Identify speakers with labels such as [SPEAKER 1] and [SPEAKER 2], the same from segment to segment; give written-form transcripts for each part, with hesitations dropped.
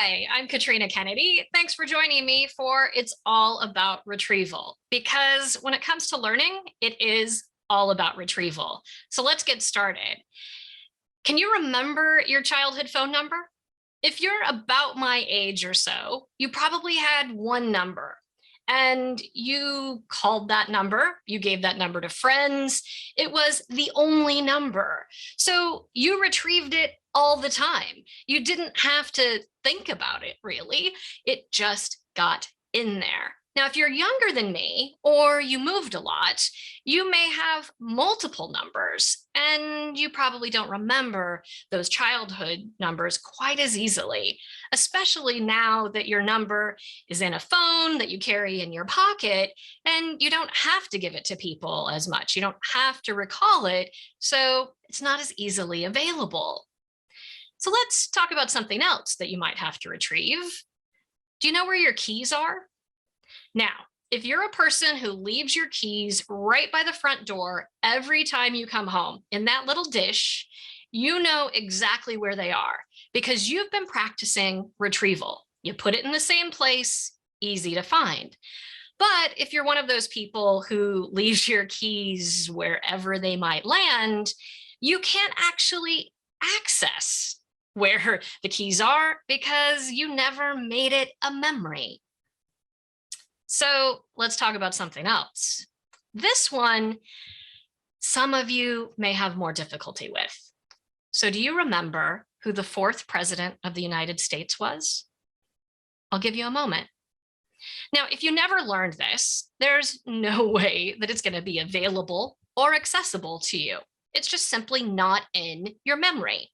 [SPEAKER 1] Hi, I'm Katrina Kennedy. Thanks for joining me for It's All About Retrieval, because when it comes to learning, it is all about retrieval. So let's get started. Can you remember your childhood phone number? If you're about my age or so, you probably had one number and you called that number, you gave that number to friends. It was the only number. So you retrieved it all the time. You didn't have to think about it really. It just got in there. Now, if you're younger than me or you moved a lot, you may have multiple numbers and you probably don't remember those childhood numbers quite as easily, especially now that your number is in a phone that you carry in your pocket and you don't have to give it to people as much. You don't have to recall it, so it's not as easily available. So let's talk about something else that you might have to retrieve. Do you know where your keys are? Now, if you're a person who leaves your keys right by the front door every time you come home in that little dish, you know exactly where they are because you've been practicing retrieval. You put it in the same place, easy to find. But if you're one of those people who leaves your keys wherever they might land, you can't actually access where the keys are because you never made it a memory. So let's talk about something else. This one, some of you may have more difficulty with. So do you remember who the fourth president of the United States was? I'll give you a moment. Now, if you never learned this, there's no way that it's going to be available or accessible to you. It's just simply not in your memory.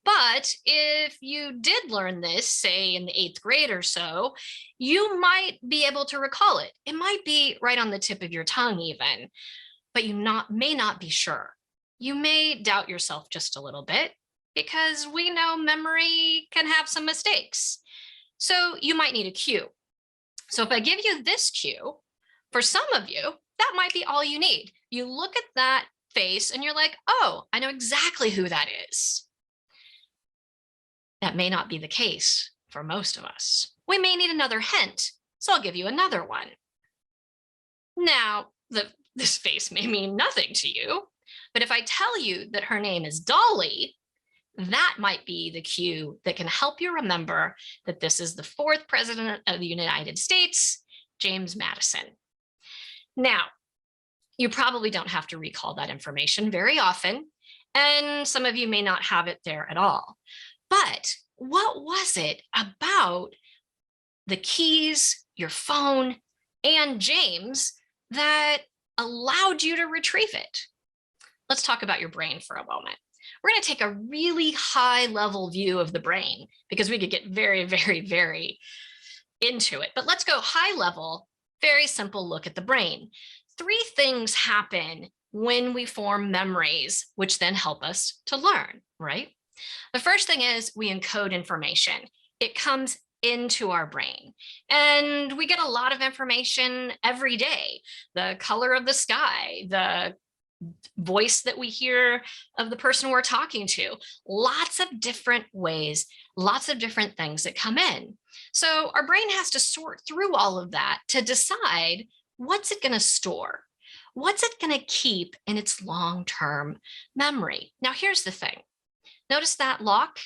[SPEAKER 1] But if you did learn this, say in the 8th grade or so, you might be able to recall it. It might be right on the tip of your tongue even, but you may not be sure. You may doubt yourself just a little bit because we know memory can have some mistakes. So you might need a cue. So if I give you this cue, for some of you, that might be all you need. You look at that face and you're like, oh, I know exactly who that is. That may not be the case for most of us. We may need another hint, so I'll give you another one. Now, this face may mean nothing to you, but if I tell you that her name is Dolly, that might be the cue that can help you remember that this is the fourth president of the United States, James Madison. Now, you probably don't have to recall that information very often, and some of you may not have it there at all. But what was it about the keys, your phone, and James that allowed you to retrieve it? Let's talk about your brain for a moment. We're going to take a really high level view of the brain because we could get very, very, very into it. But let's go high level, very simple look at the brain. 3 things happen when we form memories, which then help us to learn, right? The first thing is we encode information. It comes into our brain and we get a lot of information every day. The color of the sky, the voice that we hear of the person we're talking to, lots of different ways, lots of different things that come in. So our brain has to sort through all of that to decide what's it going to store? What's it going to keep in its long-term memory? Now, here's the thing. Notice that lock?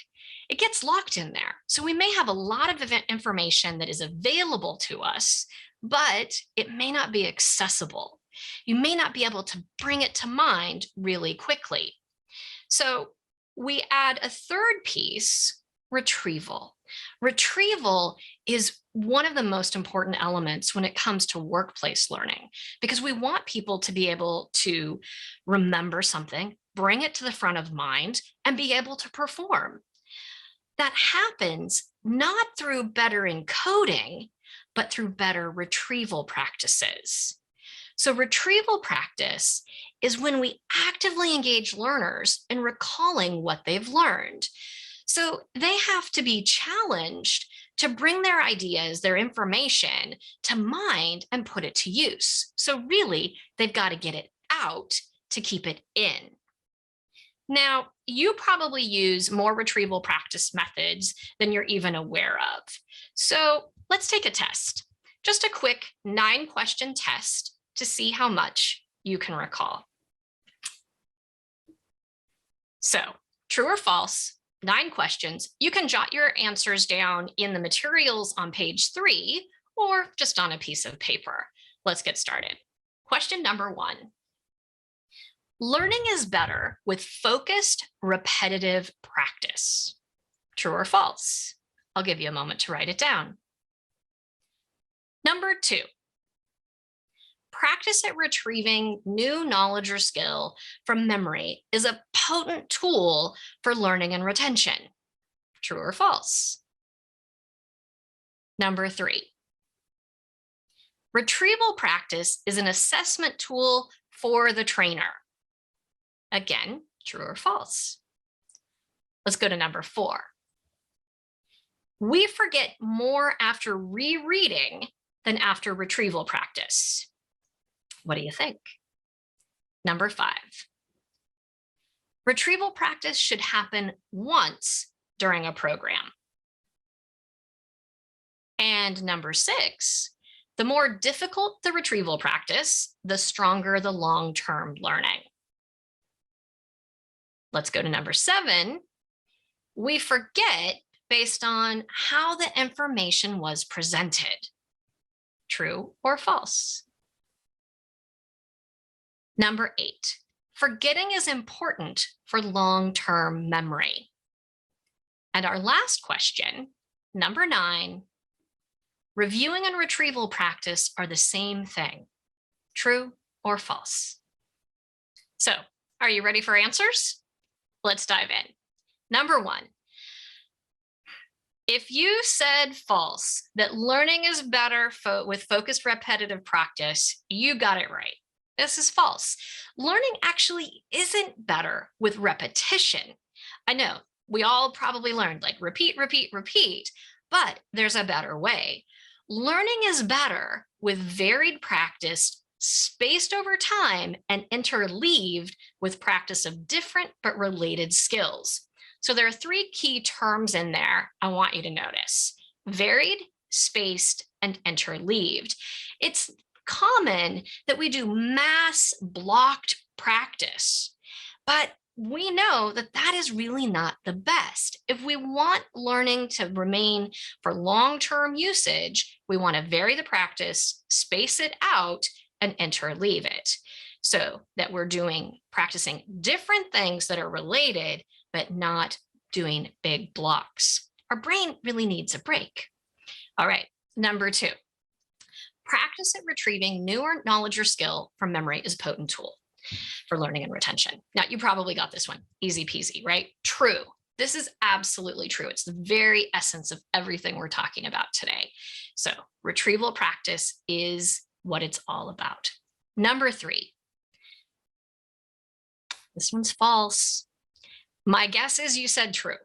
[SPEAKER 1] It gets locked in there. So we may have a lot of information that is available to us, but it may not be accessible. You may not be able to bring it to mind really quickly. So we add a third piece, retrieval. Retrieval is one of the most important elements when it comes to workplace learning, because we want people to be able to remember something, bring it to the front of mind, and be able to perform. That happens not through better encoding, but through better retrieval practices. So retrieval practice is when we actively engage learners in recalling what they've learned. So they have to be challenged to bring their ideas, their information to mind and put it to use. So really, they've got to get it out to keep it in. Now, you probably use more retrieval practice methods than you're even aware of. So let's take a test. Just a quick 9-question test to see how much you can recall. So, true or false, 9 questions. You can jot your answers down in the materials on page 3 or just on a piece of paper. Let's get started. Question number 1. Learning is better with focused, repetitive practice. True or false? I'll give you a moment to write it down. Number 2. Practice at retrieving new knowledge or skill from memory is a potent tool for learning and retention. True or false? Number 3. Retrieval practice is an assessment tool for the trainer. Again, true or false? Let's go to number 4. We forget more after rereading than after retrieval practice. What do you think? Number 5. Retrieval practice should happen once during a program. And number 6, the more difficult the retrieval practice, the stronger the long-term learning. Let's go to number 7. We forget based on how the information was presented. True or false? Number 8. Forgetting is important for long-term memory. And our last question, number 9. Reviewing and retrieval practice are the same thing. True or false? So, are you ready for answers? Let's dive in. Number 1. If you said false, that learning is better with focused repetitive practice, you got it right. This is false. Learning actually isn't better with repetition. I know we all probably learned like repeat, repeat, repeat, but there's a better way. Learning is better with varied practice, spaced over time and interleaved with practice of different but related skills. So there are 3 key terms in there I want you to notice: varied, spaced, and interleaved. It's common that we do mass blocked practice, but we know that that is really not the best. If we want learning to remain for long-term usage, we want to vary the practice, space it out, and interleave it so that we're practicing different things that are related, but not doing big blocks. Our brain really needs a break. All right, number 2. Practice at retrieving newer knowledge or skill from memory is a potent tool for learning and retention. Now, you probably got this one. Easy peasy, right? True. This is absolutely true. It's the very essence of everything we're talking about today. So retrieval practice is what it's all about. Number 3. This one's false. My guess is you said true.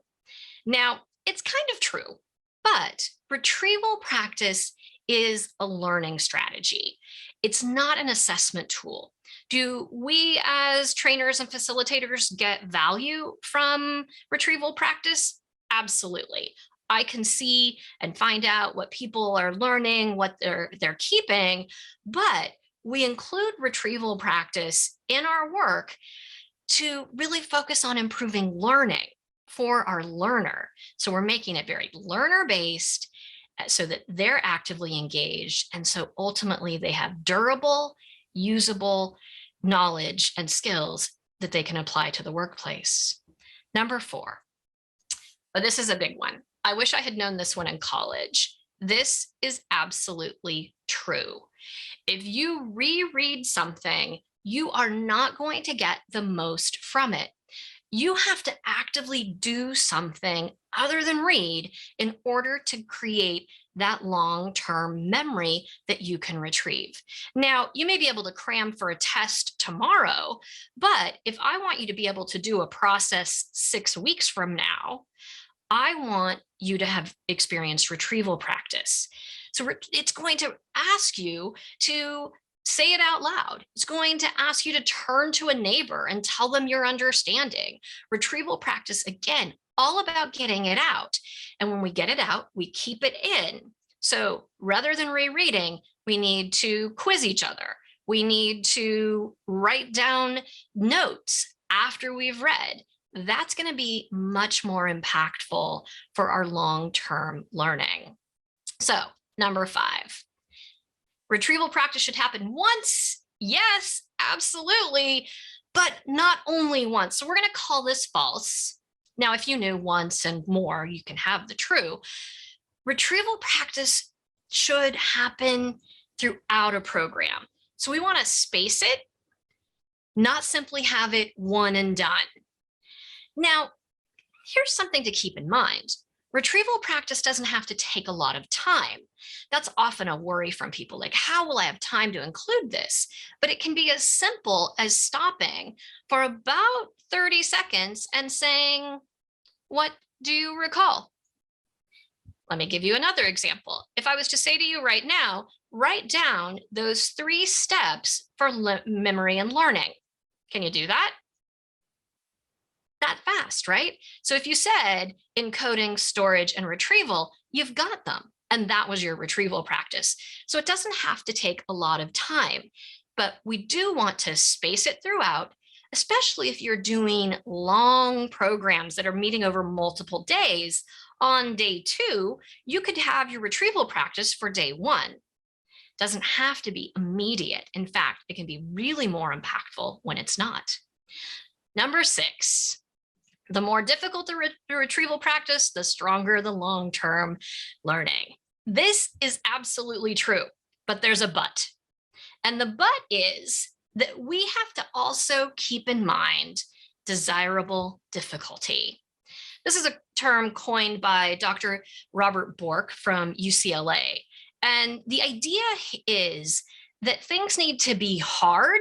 [SPEAKER 1] Now, it's kind of true, but retrieval practice is a learning strategy. It's not an assessment tool. Do we as trainers and facilitators get value from retrieval practice? Absolutely. I can see and find out what people are learning, what they're keeping, but we include retrieval practice in our work to really focus on improving learning for our learner. So we're making it very learner-based so that they're actively engaged. And so ultimately they have durable, usable knowledge and skills that they can apply to the workplace. Number 4, but this is a big one. I wish I had known this one in college. This is absolutely true. If you reread something, you are not going to get the most from it. You have to actively do something other than read in order to create that long-term memory that you can retrieve. Now, you may be able to cram for a test tomorrow, but if I want you to be able to do a process 6 weeks from now, I want you to have experienced retrieval practice. So it's going to ask you to Say it out loud. It's going to ask you to turn to a neighbor and tell them your understanding. Retrieval practice, again, all about getting it out. And when we get it out, we keep it in. So rather than rereading, we need to quiz each other. We need to write down notes after we've read. That's going to be much more impactful for our long-term learning. So, number 5, retrieval practice should happen once. Yes, absolutely, but not only once. So we're going to call this false. Now, if you knew once and more, you can have the true. Retrieval practice should happen throughout a program. So we want to space it, not simply have it one and done. Now, here's something to keep in mind. Retrieval practice doesn't have to take a lot of time. That's often a worry from people, like, how will I have time to include this? But it can be as simple as stopping for about 30 seconds and saying, what do you recall? Let me give you another example. If I was to say to you right now, write down those 3 steps for memory and learning. Can you do that? That fast, right? So if you said encoding, storage, and retrieval, you've got them. And that was your retrieval practice. So it doesn't have to take a lot of time, but we do want to space it throughout, especially if you're doing long programs that are meeting over multiple days. On day 2, you could have your retrieval practice for day 1. Doesn't have to be immediate. In fact, it can be really more impactful when it's not. Number 6, the more difficult the retrieval practice, the stronger the long-term learning. This is absolutely true, but there's a but. And the but is that we have to also keep in mind desirable difficulty. This is a term coined by Dr. Robert Bork from UCLA. And the idea is that things need to be hard,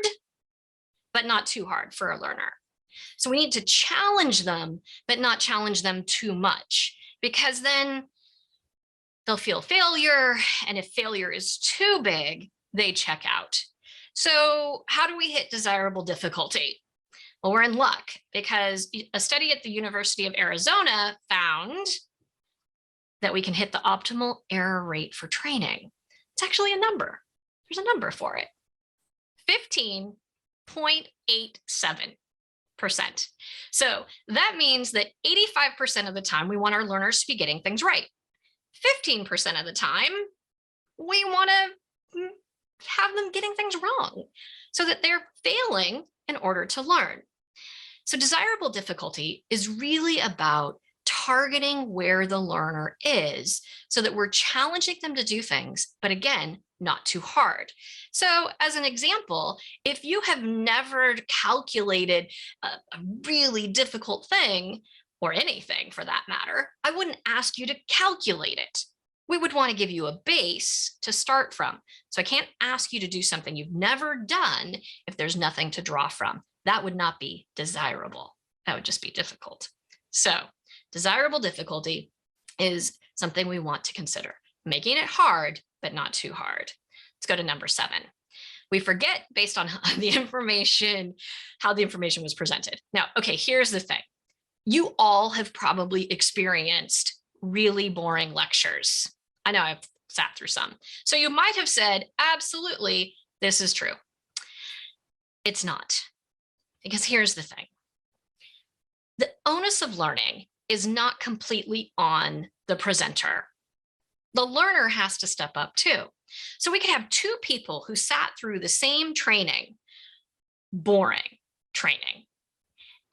[SPEAKER 1] but not too hard for a learner. So we need to challenge them, but not challenge them too much, because then they'll feel failure. And if failure is too big, they check out. So how do we hit desirable difficulty? Well, we're in luck, because a study at the University of Arizona found that we can hit the optimal error rate for training. It's actually a number. There's a number for it. 15.87%. So that means that 85% of the time we want our learners to be getting things right. 15% of the time we want to have them getting things wrong so that they're failing in order to learn. So desirable difficulty is really about targeting where the learner is so that we're challenging them to do things, but again, not too hard. So as an example, if you have never calculated a really difficult thing, or anything for that matter, I wouldn't ask you to calculate it. We would want to give you a base to start from. So I can't ask you to do something you've never done if there's nothing to draw from. That would not be desirable. That would just be difficult. So desirable difficulty is something we want to consider, making it hard, but not too hard. Let's go to number 7. We forget based on the information, how the information was presented. Now, okay, here's the thing. You all have probably experienced really boring lectures. I know I've sat through some. So you might have said, absolutely, this is true. It's not, because here's the thing. The onus of learning is not completely on the presenter. The learner has to step up too. So we could have 2 people who sat through the same training, boring training.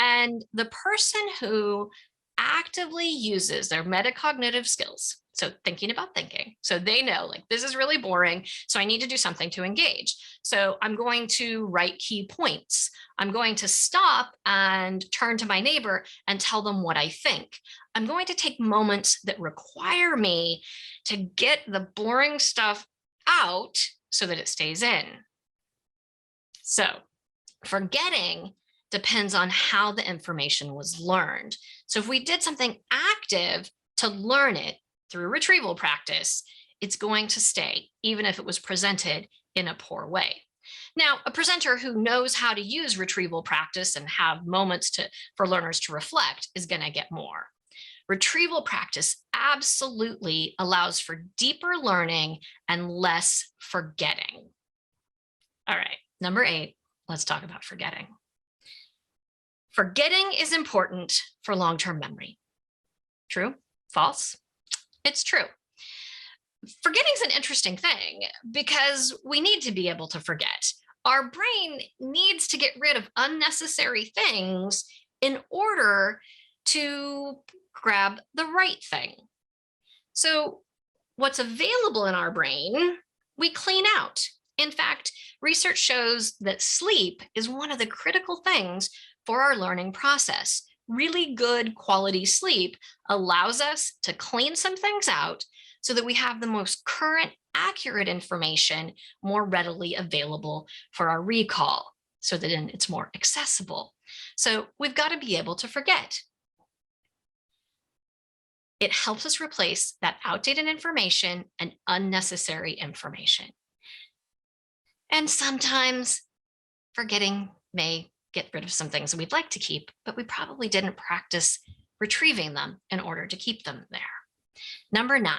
[SPEAKER 1] And the person who actively uses their metacognitive skills, so thinking about thinking, so they know, like, this is really boring, so I need to do something to engage. So I'm going to write key points. I'm going to stop and turn to my neighbor and tell them what I think. I'm going to take moments that require me to get the boring stuff out so that it stays in. So forgetting depends on how the information was learned. So if we did something active to learn it through retrieval practice, it's going to stay, even if it was presented in a poor way. Now, a presenter who knows how to use retrieval practice and have moments for learners to reflect is going to get more. Retrieval practice absolutely allows for deeper learning and less forgetting. All right, number 8, let's talk about forgetting. Forgetting is important for long-term memory. True? False? It's true. Forgetting is an interesting thing because we need to be able to forget. Our brain needs to get rid of unnecessary things in order to grab the right thing. So what's available in our brain, we clean out. In fact, research shows that sleep is one of the critical things for our learning process. Really good quality sleep allows us to clean some things out so that we have the most current, accurate information more readily available for our recall, so that it's more accessible. So we've got to be able to forget. It helps us replace that outdated information and unnecessary information. And sometimes forgetting may get rid of some things we'd like to keep, but we probably didn't practice retrieving them in order to keep them there. Number 9,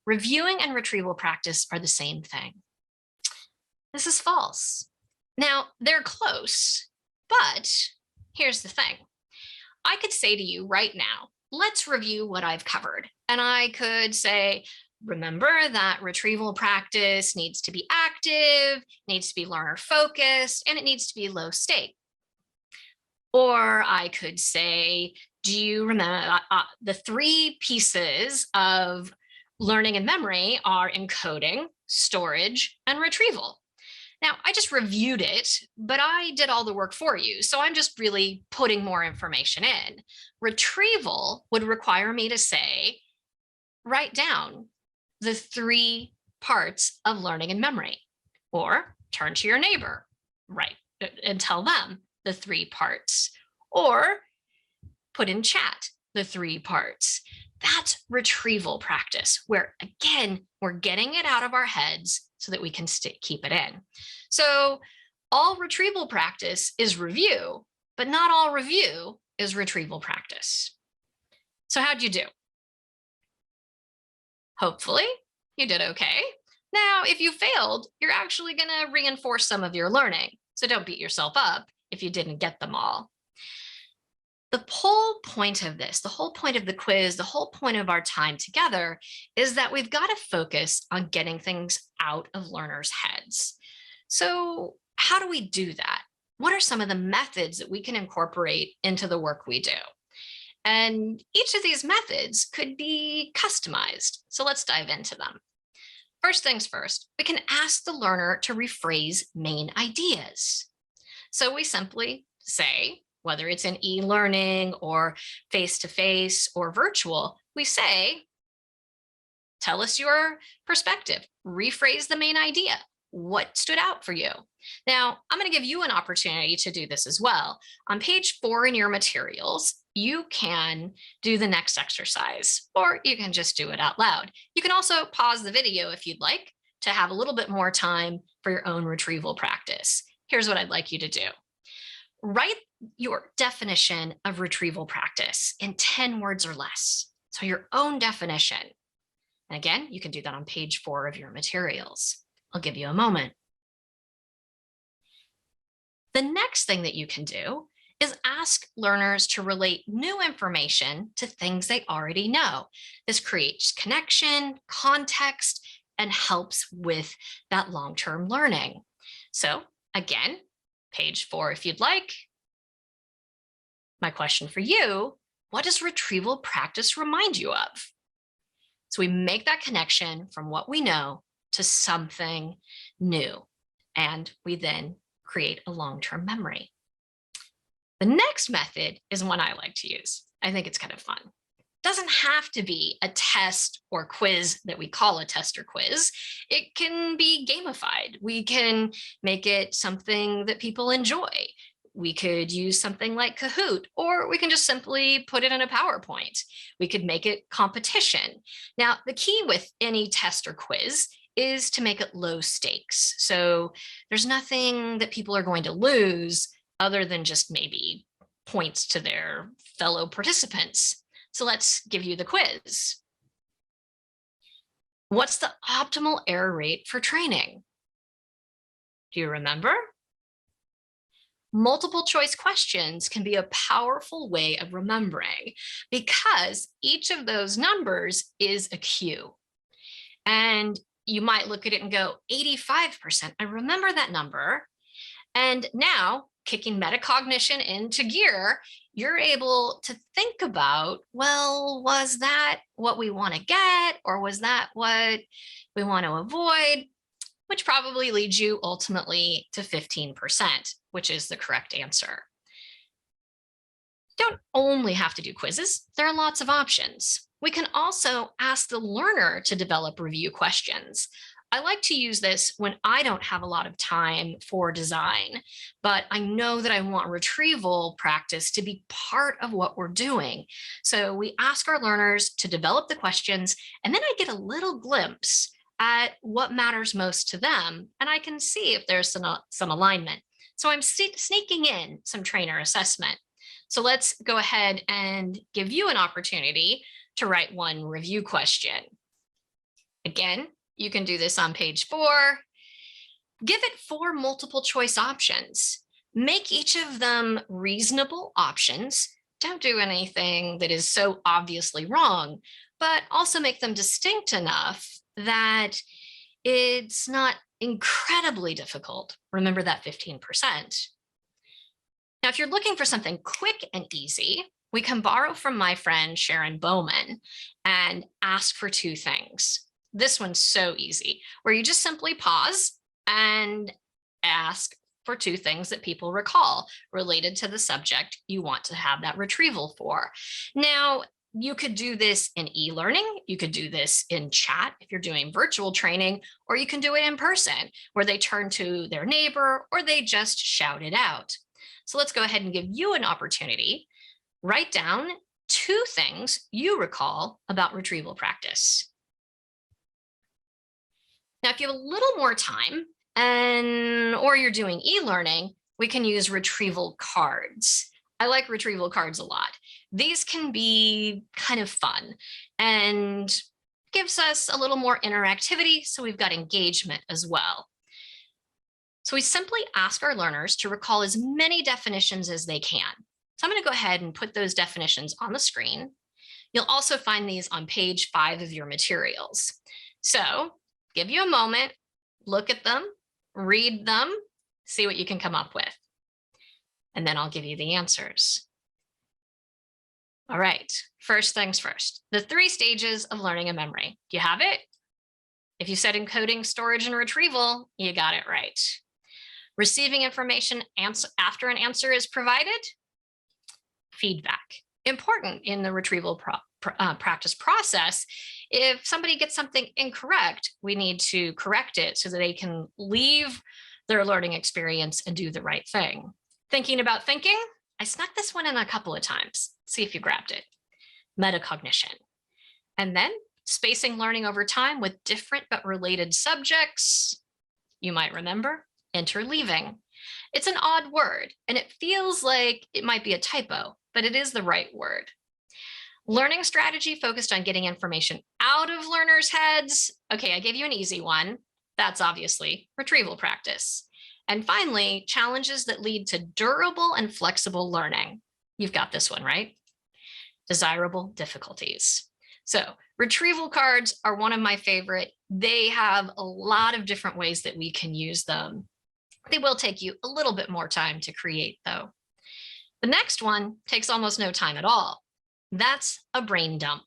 [SPEAKER 1] reviewing and retrieval practice are the same thing. This is false. Now, they're close, but here's the thing. I could say to you right now, let's review what I've covered. And I could say, remember that retrieval practice needs to be active, needs to be learner focused, and it needs to be low stake. Or I could say, do you remember the 3 pieces of learning and memory are encoding, storage, and retrieval? Now, I just reviewed it, but I did all the work for you. So I'm just really putting more information in. Retrieval would require me to say, write down the 3 parts of learning and memory, or turn to your neighbor, right, and tell them the 3 parts, or put in chat the 3 parts. That's retrieval practice, where again, we're getting it out of our heads so that we can keep it in. So all retrieval practice is review, but not all review is retrieval practice. So how'd you do? Hopefully you did okay. Now, if you failed, you're actually going to reinforce some of your learning. So don't beat yourself up if you didn't get them all. The whole point of this, the whole point of the quiz, the whole point of our time together is that we've got to focus on getting things out of learners' heads. So how do we do that? What are some of the methods that we can incorporate into the work we do? And each of these methods could be customized. So let's dive into them. First things first, we can ask the learner to rephrase main ideas. So we simply say, whether it's in e-learning or face-to-face or virtual, we say, tell us your perspective, rephrase the main idea. What stood out for you? Now, I'm going to give you an opportunity to do this as well. On page 4 in your materials, you can do the next exercise, or you can just do it out loud. You can also pause the video if you'd like to have a little bit more time for your own retrieval practice. Here's what I'd like you to do. Write your definition of retrieval practice in 10 words or less. So your own definition. And again, you can do that on page 4 of your materials. I'll give you a moment. The next thing that you can do is ask learners to relate new information to things they already know. This creates connection, context, and helps with that long-term learning. So again, page 4 if you'd like. My question for you, what does retrieval practice remind you of? So we make that connection from what we know to something new, and we then create a long-term memory. The next method is one I like to use. I think it's kind of fun. It doesn't have to be a test or quiz that we call a test or quiz. It can be gamified. We can make it something that people enjoy. We could use something like Kahoot, or we can just simply put it in a PowerPoint. We could make it competition. Now, the key with any test or quiz is to make it low stakes. So there's nothing that people are going to lose other than just maybe points to their fellow participants. So let's give you the quiz. What's the optimal error rate for training? Do you remember? Multiple choice questions can be a powerful way of remembering because each of those numbers is a cue. And you might look at it and go, 85%, I remember that number. And now, kicking metacognition into gear, you're able to think about, well, was that what we want to get, or was that what we want to avoid? Which probably leads you ultimately to 15%, which is the correct answer. You don't only have to do quizzes. There are lots of options. We can also ask the learner to develop review questions. I like to use this when I don't have a lot of time for design, but I know that I want retrieval practice to be part of what we're doing. So we ask our learners to develop the questions, and then I get a little glimpse at what matters most to them, and I can see if there's some alignment. So I'm sneaking in some trainer assessment. So let's go ahead and give you an opportunity to write one review question. Again, you can do this on page 4. Give it 4 multiple choice options. Make each of them reasonable options. Don't do anything that is so obviously wrong, but also make them distinct enough that it's not incredibly difficult. Remember that 15%. Now, if you're looking for something quick and easy, we can borrow from my friend Sharon Bowman and ask for 2 things. This one's so easy, where you just simply pause and ask for 2 things that people recall related to the subject you want to have that retrieval for. Now, you could do this in e-learning, you could do this in chat if you're doing virtual training, or you can do it in person where they turn to their neighbor or they just shout it out. So let's go ahead and give you an opportunity. Write down 2 things you recall about retrieval practice. Now, if you have a little more time or you're doing e-learning, we can use retrieval cards. I like retrieval cards a lot. These can be kind of fun and gives us a little more interactivity, so we've got engagement as well. So we simply ask our learners to recall as many definitions as they can. So I'm going to go ahead and put those definitions on the screen. You'll also find these on page 5 of your materials. So give you a moment, look at them, read them, see what you can come up with. And then I'll give you the answers. All right, first things first, the 3 stages of learning and memory. Do you have it? If you said encoding, storage, and retrieval, you got it right. Receiving information after an answer is provided. Feedback. Important in the retrieval practice process. If somebody gets something incorrect, we need to correct it so that they can leave their learning experience and do the right thing. Thinking about thinking. I snuck this one in a couple of times. See if you grabbed it. Metacognition. And then spacing learning over time with different but related subjects. You might remember interleaving. It's an odd word, and it feels like it might be a typo, but it is the right word. Learning strategy focused on getting information out of learners' heads. Okay, I gave you an easy one. That's obviously retrieval practice. And finally, challenges that lead to durable and flexible learning. You've got this one, right? Desirable difficulties. So retrieval cards are one of my favorite. They have a lot of different ways that we can use them. They will take you a little bit more time to create, though. The next one takes almost no time at all. That's a brain dump.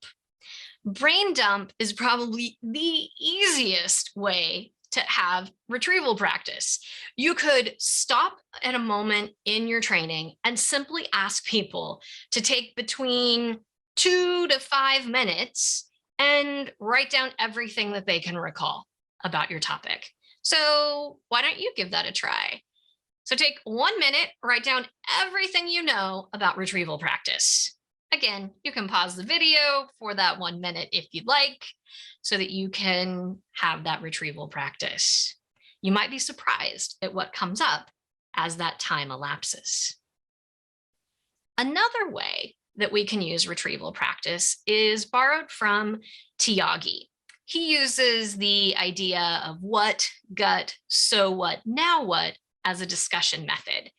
[SPEAKER 1] Brain dump is probably the easiest way to have retrieval practice. You could stop at a moment in your training and simply ask people to take between 2 to 5 minutes and write down everything that they can recall about your topic. So why don't you give that a try? So take 1 minute, write down everything you know about retrieval practice. Again, you can pause the video for that 1 minute if you'd like, so that you can have that retrieval practice. You might be surprised at what comes up as that time elapses. Another way that we can use retrieval practice is borrowed from Tyagi. He uses the idea of what, gut, so what, now what as a discussion method.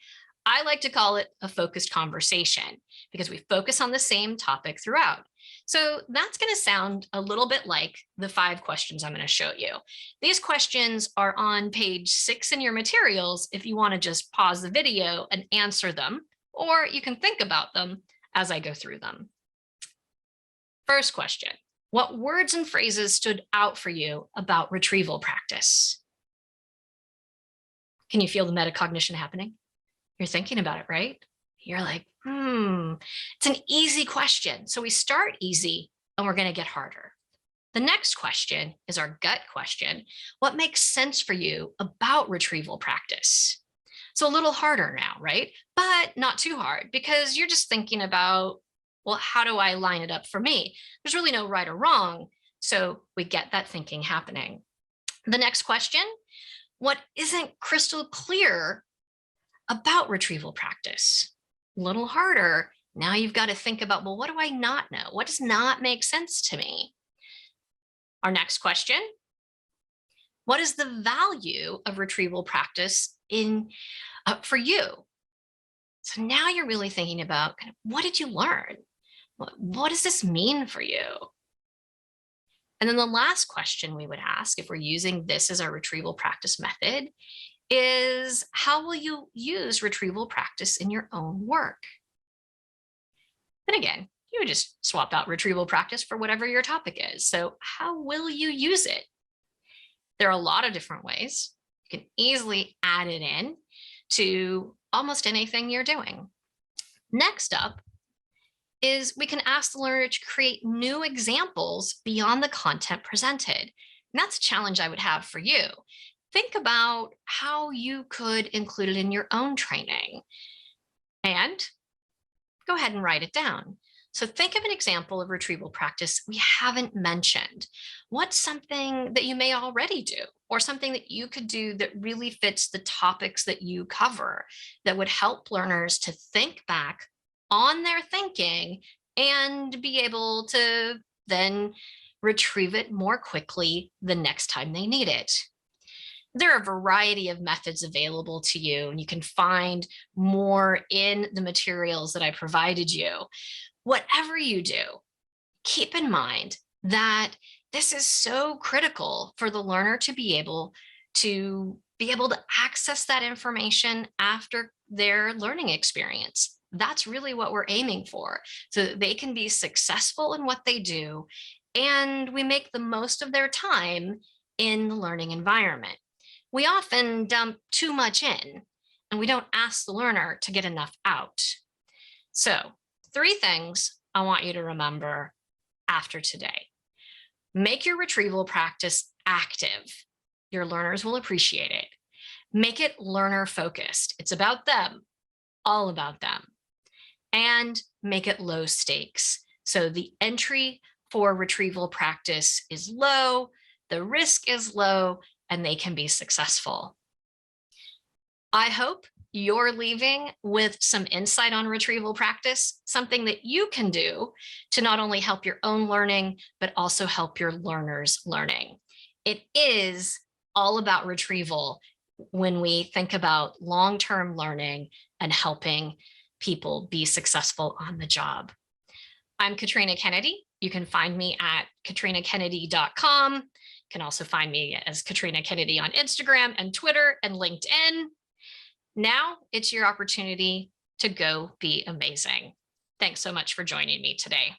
[SPEAKER 1] I like to call it a focused conversation because we focus on the same topic throughout. So that's going to sound a little bit like the 5 questions I'm going to show you. These questions are on page 6 in your materials if you want to just pause the video and answer them, or you can think about them as I go through them. First question, what words and phrases stood out for you about retrieval practice? Can you feel the metacognition happening? You're thinking about it, right? You're like, it's an easy question. So we start easy and we're going to get harder. The next question is our gut question. What makes sense for you about retrieval practice? So a little harder now, right? But not too hard because you're just thinking about, well, how do I line it up for me? There's really no right or wrong. So we get that thinking happening. The next question, what isn't crystal clear about retrieval practice? A little harder. Now you've got to think about, well, what do I not know? What does not make sense to me? Our next question, what is the value of retrieval practice for you? So now you're really thinking about what did you learn? What does this mean for you? And then the last question we would ask if we're using this as our retrieval practice method is, how will you use retrieval practice in your own work? Then again, you would just swap out retrieval practice for whatever your topic is. So how will you use it? There are a lot of different ways. You can easily add it in to almost anything you're doing. Next up is we can ask the learner to create new examples beyond the content presented. And that's a challenge I would have for you. Think about how you could include it in your own training and go ahead and write it down. So think of an example of retrieval practice we haven't mentioned. What's something that you may already do, or something that you could do that really fits the topics that you cover, that would help learners to think back on their thinking and be able to then retrieve it more quickly the next time they need it. There are a variety of methods available to you, and you can find more in the materials that I provided you. Whatever you do, keep in mind that this is so critical for the learner to be able to access that information after their learning experience. That's really what we're aiming for, so that they can be successful in what they do, and we make the most of their time in the learning environment. We often dump too much in, and we don't ask the learner to get enough out. So 3 things I want you to remember after today. Make your retrieval practice active. Your learners will appreciate it. Make it learner focused. It's about them, all about them. And make it low stakes. So the entry for retrieval practice is low, the risk is low, and they can be successful. I hope you're leaving with some insight on retrieval practice, something that you can do to not only help your own learning, but also help your learners' learning. It is all about retrieval when we think about long-term learning and helping people be successful on the job. I'm Katrina Kennedy. You can find me at katrinakennedy.com. You can also find me as Katrina Kennedy on Instagram and Twitter and LinkedIn. Now it's your opportunity to go be amazing. Thanks so much for joining me today.